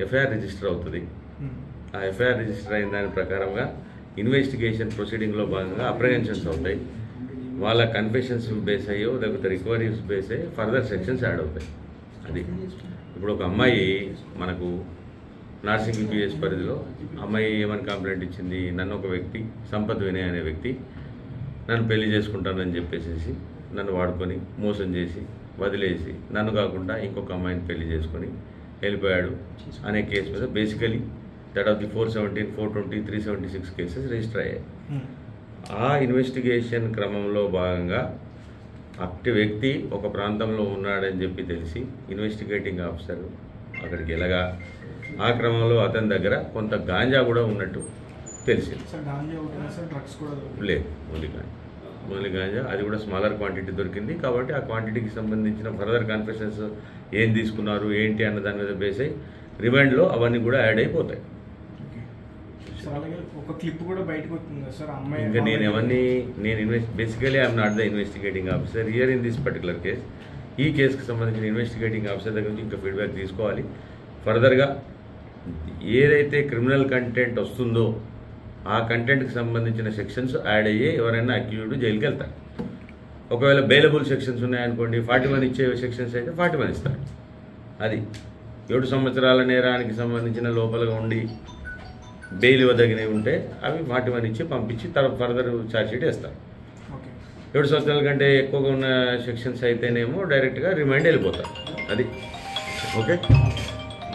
FIR register అవుతుంది. ఆ FIR register అయిన దాని ప్రకారంగా ఇన్వెస్టిగేషన్ ప్రొసీడింగ్లో భాగంగా అప్రహెన్షన్స్ అవుతాయి. వాళ్ళ కన్ఫెషన్స్ బేస్ అయ్యో లేకపోతే రికవరీస్ బేస్ అయ్యి ఫర్దర్ సెక్షన్స్ యాడ్ అవుతాయి. అది ఇప్పుడు ఒక అమ్మాయి మనకు నార్సింగ్ పిఎస్ పరిధిలో అమ్మాయి ఏమని కంప్లైంట్ ఇచ్చింది, నన్ను ఒక వ్యక్తి సంపత్ వినయ్ అనే వ్యక్తి నన్ను పెళ్లి చేసుకుంటానని చెప్పేసి నన్ను వాడుకొని మోసం చేసి వదిలేసి నన్ను కాకుండా ఇంకొక అమ్మాయిని పెళ్లి చేసుకొని వెళ్ళిపోయాడు అనే కేసు మీద basically that of the 417, 420, 376 cases register అయ్యాయి. ఆ ఇన్వెస్టిగేషన్ క్రమంలో భాగంగా అట్టి వ్యక్తి ఒక ప్రాంతంలో ఉన్నాడని చెప్పి తెలిసి ఇన్వెస్టిగేటింగ్ ఆఫీసర్ అక్కడికి వెళ్ళగా ఆ క్రమంలో అతని దగ్గర కొంత గాంజా కూడా ఉన్నట్టు తెలిసింది. లేదు, ఓన్లీ గాంజా, అది కూడా స్మాలర్ క్వాంటిటీ దొరికింది. కాబట్టి ఆ క్వాంటిటీకి సంబంధించిన ఫర్దర్ కన్ఫెషన్స్ ఏం తీసుకున్నారు ఏంటి అన్న దాని మీద బేస్ అయ్యి రిమాండ్లో అవన్నీ కూడా యాడ్ అయిపోతాయి. ఇంకా basically I'm not the investigating officer here in this particular case. ఈ కేసుకి సంబంధించిన ఇన్వెస్టిగేటింగ్ ఆఫీసర్ దగ్గర నుంచి ఇంకా ఫీడ్బ్యాక్ తీసుకోవాలి. ఫర్దర్గా ఏదైతే క్రిమినల్ కంటెంట్ వస్తుందో ఆ కంటెంట్కి సంబంధించిన సెక్షన్స్ యాడ్ అయ్యి ఎవరైనా అక్యూజ్డ్ జైలుకి వెళ్తారు. ఒకవేళ బెయిలబుల్ సెక్షన్స్ ఉన్నాయనుకోండి, 41 ఇచ్చే సెక్షన్స్ అయితే 41 ఇస్తారు. అది 7 సంవత్సరాల నేరానికి సంబంధించిన లోపలగా ఉండి బెయిల్ ఇవ్వదగినవి ఉంటే అవి 41 ఇచ్చి పంపించి తర్వాత ఫర్దర్ ఛార్జ్షీట్ వేస్తారు. 7 సంవత్సరాల కంటే ఎక్కువగా ఉన్న సెక్షన్స్ అయితేనేమో డైరెక్ట్గా రిమైండ్ వెళ్ళిపోతారు. అది ఓకే.